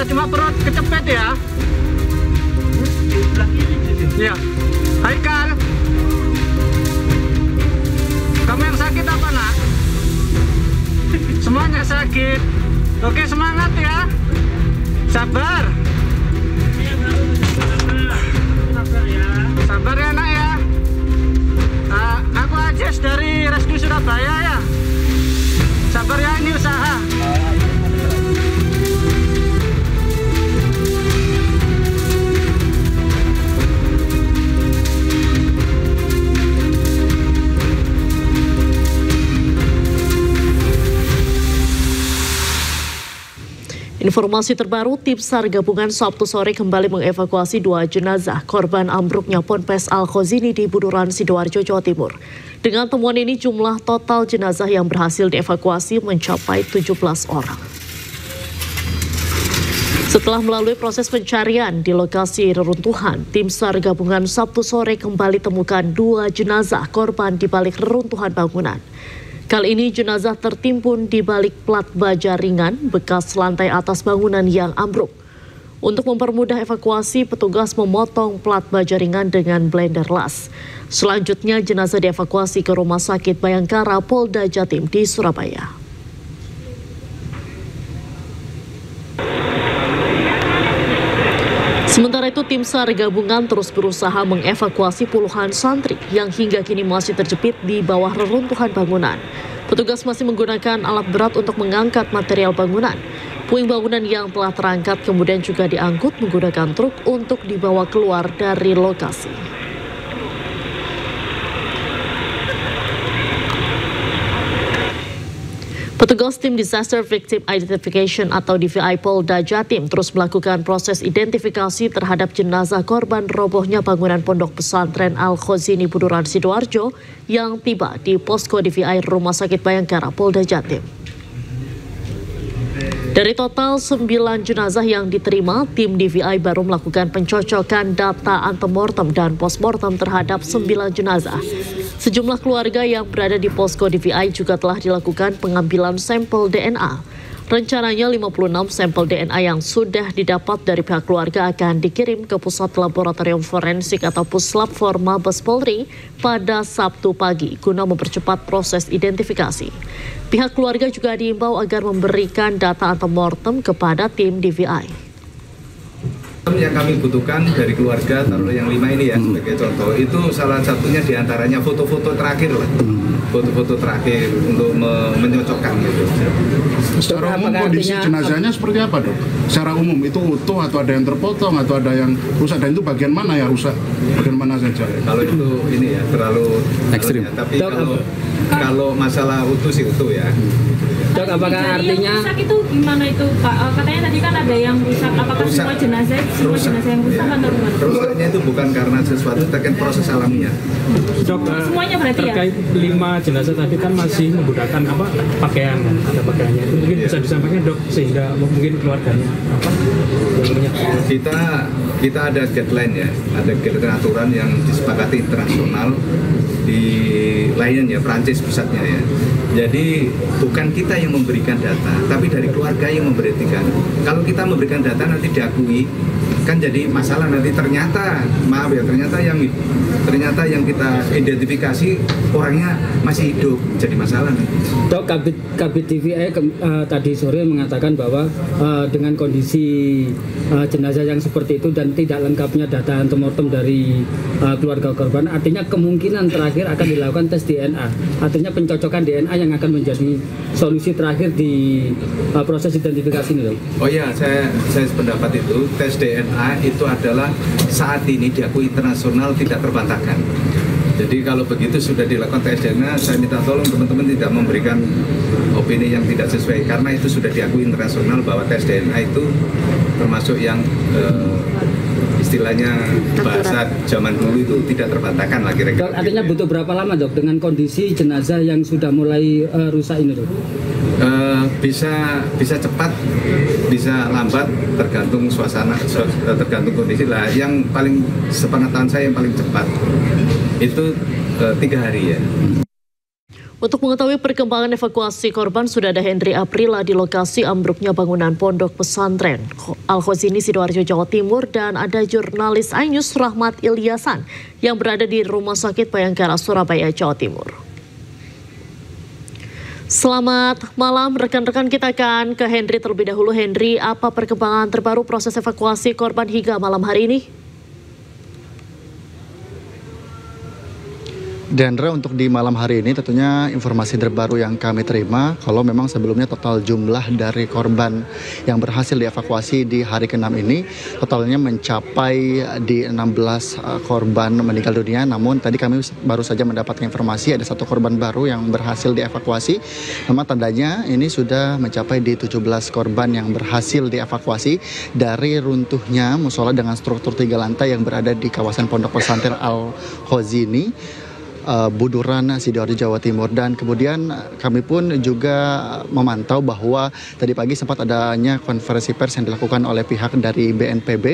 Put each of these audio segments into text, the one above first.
Cuma perut kecepet ya. Iya. Haikal, kamu yang sakit apa nak? Semuanya sakit. Oke, semangat ya. Sabar. Sabar ya nak ya. Aku Ajes dari Rescue Surabaya ya. Sabar ya, ini usaha. Informasi terbaru, tim SAR gabungan Sabtu sore kembali mengevakuasi 2 jenazah korban ambruknya Ponpes Al-Khozini di Buduran, Sidoarjo, Jawa Timur. Dengan temuan ini, jumlah total jenazah yang berhasil dievakuasi mencapai 17 orang. Setelah melalui proses pencarian di lokasi reruntuhan, tim SAR gabungan Sabtu sore kembali temukan 2 jenazah korban di balik reruntuhan bangunan. Kali ini jenazah tertimbun di balik plat baja ringan bekas lantai atas bangunan yang ambruk. Untuk mempermudah evakuasi, petugas memotong plat baja ringan dengan blender las. Selanjutnya jenazah dievakuasi ke Rumah Sakit Bayangkara Polda Jatim di Surabaya. Sementara itu, tim SAR gabungan terus berusaha mengevakuasi puluhan santri yang hingga kini masih terjepit di bawah reruntuhan bangunan. Petugas masih menggunakan alat berat untuk mengangkat material bangunan. Puing bangunan yang telah terangkat kemudian juga diangkut menggunakan truk untuk dibawa keluar dari lokasi. Petugas tim Disaster Victim Identification atau DVI Polda Jatim terus melakukan proses identifikasi terhadap jenazah korban robohnya bangunan Pondok Pesantren Al-Khozini Buduran, Sidoarjo yang tiba di posko DVI Rumah Sakit Bayangkara Polda Jatim. Dari total 9 jenazah yang diterima, tim DVI baru melakukan pencocokan data antemortem dan postmortem terhadap 9 jenazah. Sejumlah keluarga yang berada di posko DVI juga telah dilakukan pengambilan sampel DNA. Rencananya 56 sampel DNA yang sudah didapat dari pihak keluarga akan dikirim ke Pusat Laboratorium Forensik atau Puslap for Mabes Polri pada Sabtu pagi guna mempercepat proses identifikasi. Pihak keluarga juga diimbau agar memberikan data antemortem kepada tim DVI. Yang kami butuhkan dari keluarga, taruh yang 5 ini ya sebagai contoh, itu salah satunya diantaranya foto-foto terakhir lah, foto-foto terakhir untuk menyocokkan gitu. Secara umum kondisi jenazahnya seperti apa dok? Secara umum itu utuh atau ada yang terpotong atau ada yang rusak, dan itu bagian mana ya rusak? Bagian mana saja? Kalau itu ini ya terlalu ekstrim. Tapi kalau masalah utuh sih utuh ya. Dok, apakah artinya rusak itu gimana itu Pak? Katanya tadi kan ada yang rusak. Apakah rusak, semua jenazah yang rusak atau gimana? Rusaknya itu bukan karena sesuatu, terkait proses alamiah. Dok, semuanya berarti terkait ya? 5 jenazah tadi kan masih menggunakan pakaian, ada pakaiannya. Itu mungkin bisa disampaikan dok, sehingga mungkin keluarganya kita ada guideline ya, ada guideline aturan yang disepakati internasional di lainnya ya, Prancis pusatnya ya. Jadi bukan kita yang memberikan data, tapi dari keluarga yang memberikan. Kalau kita memberikan data nanti diakui kan jadi masalah nanti ternyata yang kita identifikasi orangnya masih hidup, jadi masalah nanti. Dok, Kabid DVI tadi sore mengatakan bahwa dengan kondisi jenazah yang seperti itu dan tidak lengkapnya data antemortem dari keluarga korban, artinya kemungkinan terakhir akan dilakukan tes DNA. Artinya pencocokan DNA yang akan menjadi solusi terakhir di proses identifikasi ini, dok. Oh iya, saya sependapat itu. Tes DNA itu adalah saat ini diakui internasional tidak terbantahkan. Jadi kalau begitu sudah dilakukan tes DNA, saya minta tolong teman-teman tidak memberikan opini yang tidak sesuai, karena itu sudah diakui internasional bahwa tes DNA itu termasuk yang istilahnya bahasa zaman dulu itu tidak terbantahkan lah kira-kira. Dok, artinya butuh berapa lama, dok, dengan kondisi jenazah yang sudah mulai rusak ini, dok? Bisa cepat, bisa lambat, tergantung suasana, tergantung kondisi lah. Yang paling sepengetahuan saya yang paling cepat itu 3 hari ya. Untuk mengetahui perkembangan evakuasi korban, sudah ada Hendri Aprila di lokasi ambruknya bangunan pondok pesantren Al-Khozini, Sidoarjo, Jawa Timur, dan ada jurnalis iNews Rahmat Ilyasan yang berada di Rumah Sakit Bayangkara, Surabaya, Jawa Timur. Selamat malam rekan-rekan, kita akan ke Hendri terlebih dahulu. Hendri, apa perkembangan terbaru proses evakuasi korban hingga malam hari ini? Dendra, untuk di malam hari ini tentunya informasi terbaru yang kami terima, kalau memang sebelumnya total jumlah dari korban yang berhasil dievakuasi di hari ke-6 ini totalnya mencapai di 16 korban meninggal dunia. Namun tadi kami baru saja mendapatkan informasi ada 1 korban baru yang berhasil dievakuasi. Memang tandanya ini sudah mencapai di 17 korban yang berhasil dievakuasi dari runtuhnya musola dengan struktur 3 lantai yang berada di kawasan Pondok Pesantren Al-Khozini, Buduran, Sidoarjo, Jawa Timur. Dan kemudian kami pun juga memantau bahwa tadi pagi sempat adanya konferensi pers yang dilakukan oleh pihak dari BNPB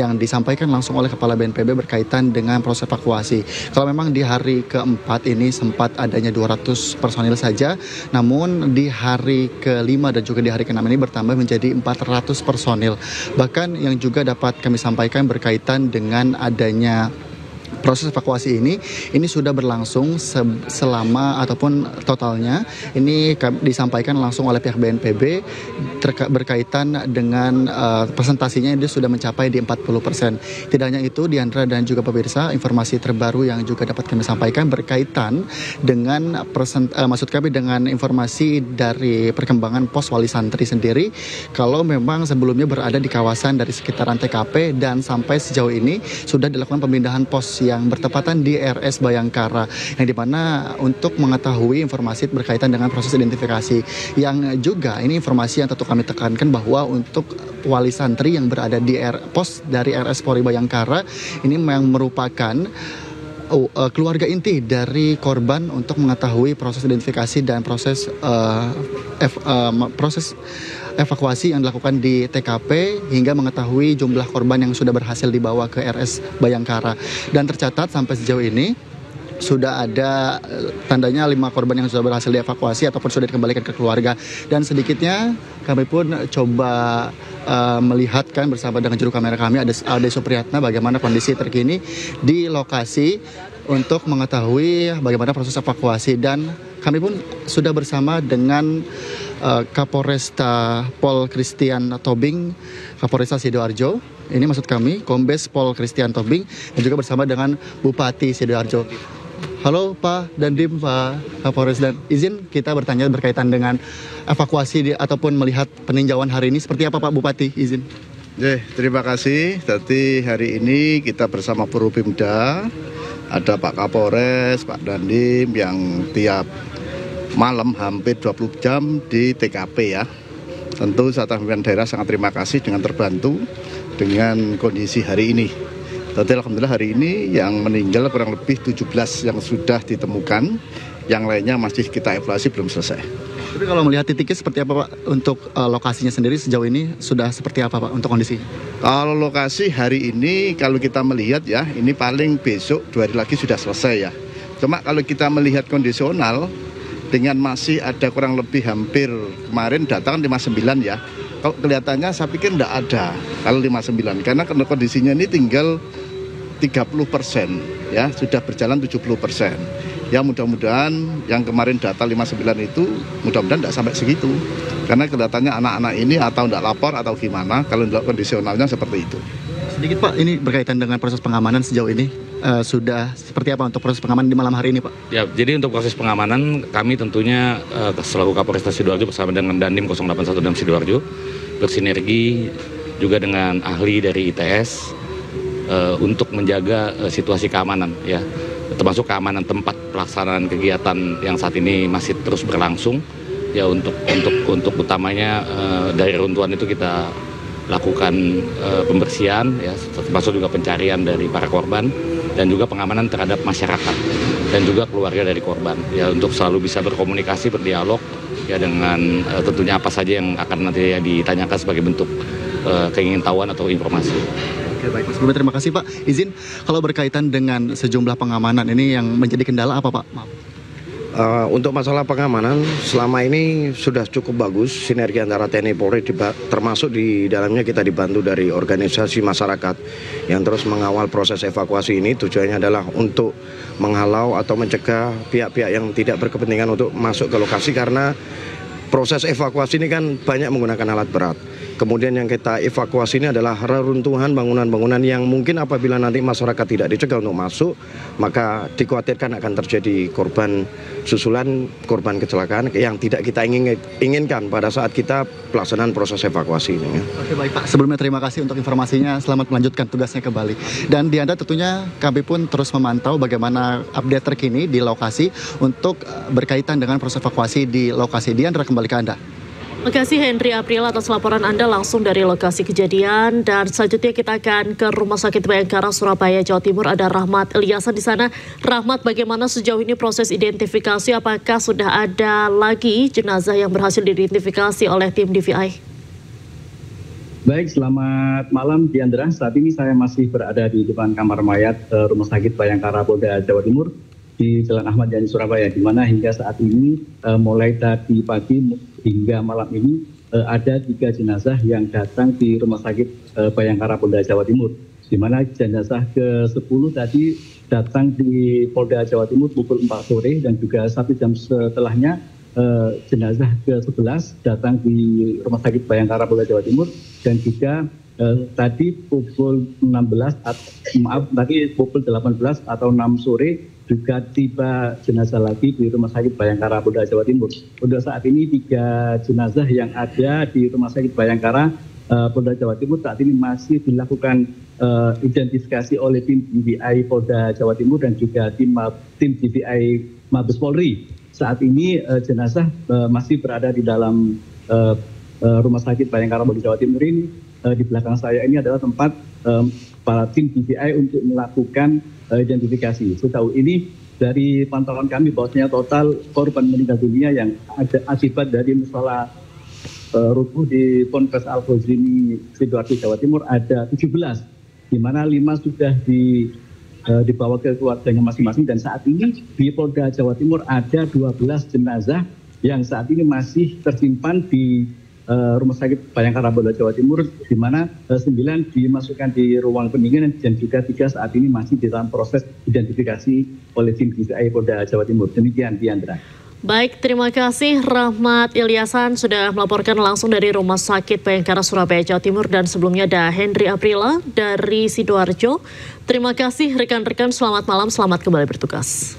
yang disampaikan langsung oleh Kepala BNPB berkaitan dengan proses evakuasi. Kalau memang di hari ke-4 ini sempat adanya 200 personil saja, namun di hari ke-5 dan juga di hari ke-6 ini bertambah menjadi 400 personil. Bahkan yang juga dapat kami sampaikan berkaitan dengan adanya proses evakuasi ini sudah berlangsung selama ataupun totalnya ini disampaikan langsung oleh pihak BNPB berkaitan dengan presentasinya ini sudah mencapai di 40%. Tidak hanya itu, Diandra dan juga pemirsa, informasi terbaru yang juga dapat kami sampaikan berkaitan dengan maksud kami dengan informasi dari perkembangan pos wali santri sendiri, kalau memang sebelumnya berada di kawasan dari sekitaran TKP dan sampai sejauh ini sudah dilakukan pemindahan pos yang bertepatan di RS Bayangkara, yang dimana untuk mengetahui informasi berkaitan dengan proses identifikasi, yang juga ini informasi yang tentu kami tekankan bahwa untuk wali santri yang berada di pos dari RS Polri Bayangkara ini memang merupakan keluarga inti dari korban untuk mengetahui proses identifikasi dan proses evakuasi yang dilakukan di TKP hingga mengetahui jumlah korban yang sudah berhasil dibawa ke RS Bayangkara. Dan tercatat sampai sejauh ini sudah ada tandanya 5 korban yang sudah berhasil dievakuasi ataupun sudah dikembalikan ke keluarga. Dan sedikitnya kami pun coba melihatkan bersama dengan juru kamera kami Ade Supriyatna bagaimana kondisi terkini di lokasi untuk mengetahui bagaimana proses evakuasi. Dan kami pun sudah bersama dengan Kapolresta Pol Christian Tobing, Kapolresta Sidoarjo. Ini maksud kami Kombes Pol Christian Tobing, dan juga bersama dengan Bupati Sidoarjo. Halo Pak dan Dim, Pak Kapolres, dan izin kita bertanya berkaitan dengan evakuasi ataupun melihat peninjauan hari ini seperti apa Pak Bupati, izin. Terima kasih. Tadi hari ini kita bersama Forupimda, ada Pak Kapolres, Pak Dandim yang tiap malam hampir 20 jam di TKP ya. Tentu Satuan Pimpinan Daerah sangat terima kasih dengan terbantu dengan kondisi hari ini. Tadi alhamdulillah hari ini yang meninggal kurang lebih 17 yang sudah ditemukan, yang lainnya masih kita evaluasi belum selesai. Tapi kalau melihat titiknya seperti apa Pak? Untuk lokasinya sendiri sejauh ini sudah seperti apa Pak untuk kondisi? Kalau lokasi hari ini kalau kita melihat ya, ini paling besok 2 hari lagi sudah selesai ya. Cuma kalau kita melihat kondisional dengan masih ada kurang lebih hampir kemarin datang 59 ya. kalau kelihatannya saya pikir tidak ada kalau 59, karena kondisinya ini tinggal 30%, ya sudah berjalan 70%. Ya mudah-mudahan yang kemarin data 59 itu mudah-mudahan tidak sampai segitu, karena kelihatannya anak-anak ini atau tidak lapor atau gimana kalau kondisionalnya seperti itu. Sedikit Pak, ini berkaitan dengan proses pengamanan sejauh ini sudah seperti apa untuk proses pengamanan di malam hari ini Pak? Ya, jadi untuk proses pengamanan kami tentunya selaku Kapolresta Sidoarjo bersama dengan Dandim 081 Dam Sidoarjo bersinergi juga dengan ahli dari ITS untuk menjaga situasi keamanan, ya, termasuk keamanan tempat pelaksanaan kegiatan yang saat ini masih terus berlangsung. Ya, untuk utamanya dari runtuhan itu kita lakukan pembersihan, ya, termasuk juga pencarian dari para korban dan juga pengamanan terhadap masyarakat dan juga keluarga dari korban, ya, untuk selalu bisa berkomunikasi, berdialog, ya, dengan tentunya apa saja yang akan nanti ditanyakan sebagai bentuk keingintahuan atau informasi. Oke, baik, sebelumnya terima kasih Pak. Izin, kalau berkaitan dengan sejumlah pengamanan ini yang menjadi kendala apa Pak? Maaf. Untuk masalah pengamanan selama ini sudah cukup bagus sinergi antara TNI Polri, termasuk di dalamnya kita dibantu dari organisasi masyarakat yang terus mengawal proses evakuasi ini. Tujuannya adalah untuk menghalau atau mencegah pihak-pihak yang tidak berkepentingan untuk masuk ke lokasi, karena proses evakuasi ini kan banyak menggunakan alat berat. Kemudian yang kita evakuasi ini adalah reruntuhan bangunan-bangunan yang mungkin apabila nanti masyarakat tidak dicegah untuk masuk, maka dikhawatirkan akan terjadi korban susulan, korban kecelakaan yang tidak kita inginkan pada saat kita pelaksanaan proses evakuasi ini. Oke, baik Pak, sebelumnya terima kasih untuk informasinya, selamat melanjutkan tugasnya kembali. Dan Diandra, tentunya kami pun terus memantau bagaimana update terkini di lokasi untuk berkaitan dengan proses evakuasi di lokasi. Diandra, kembali ke Anda. Terima kasih Henry April atas laporan Anda langsung dari lokasi kejadian. Dan selanjutnya kita akan ke Rumah Sakit Bayangkara Surabaya, Jawa Timur. Ada Rahmat Ilyasan di sana. Rahmat, bagaimana sejauh ini proses identifikasi? Apakah sudah ada lagi jenazah yang berhasil diidentifikasi oleh tim DVI? Baik, selamat malam Diandra. Saat ini saya masih berada di depan kamar mayat Rumah Sakit Bayangkara Polda Jawa Timur di Jalan Ahmad Yani Surabaya, di mana hingga saat ini mulai tadi pagi hingga malam ini ada 3 jenazah yang datang di Rumah Sakit Bayangkara Polda Jawa Timur, di mana jenazah ke-10 tadi datang di Polda Jawa Timur pukul 4 sore dan juga 1 jam setelahnya jenazah ke-11 datang di Rumah Sakit Bayangkara Polda Jawa Timur, dan juga tadi pukul 18 atau 6 sore juga tiba jenazah lagi di Rumah Sakit Bayangkara Polda Jawa Timur. Untuk saat ini 3 jenazah yang ada di Rumah Sakit Bayangkara Polda Jawa Timur saat ini masih dilakukan identifikasi oleh tim DVI Polda Jawa Timur dan juga tim DVI Mabes Polri. Saat ini jenazah masih berada di dalam Rumah Sakit Bayangkara Polda Jawa Timur ini. Di belakang saya ini adalah tempat para tim DVI untuk melakukan identifikasi. Sejauh ini dari pantauan kami bahwasanya total korban meninggal dunia yang ada akibat dari musala rubuh di Ponpes Al-Khozini Sidoarjo Jawa Timur ada 17, di mana 5 sudah dibawa ke keluarganya masing-masing, dan saat ini di Polda Jawa Timur ada 12 jenazah yang saat ini masih tersimpan di Rumah Sakit Bayangkara Polda Jawa Timur, di mana 9 dimasukkan di ruang pendinginan dan juga 3 saat ini masih dalam proses identifikasi oleh tim DVI Polda Jawa Timur. Demikian Diandra. Baik, terima kasih Rahmat Ilyasan sudah melaporkan langsung dari Rumah Sakit Bayangkara Surabaya, Jawa Timur, dan sebelumnya ada Henry Aprila dari Sidoarjo. Terima kasih rekan-rekan, selamat malam, selamat kembali bertugas.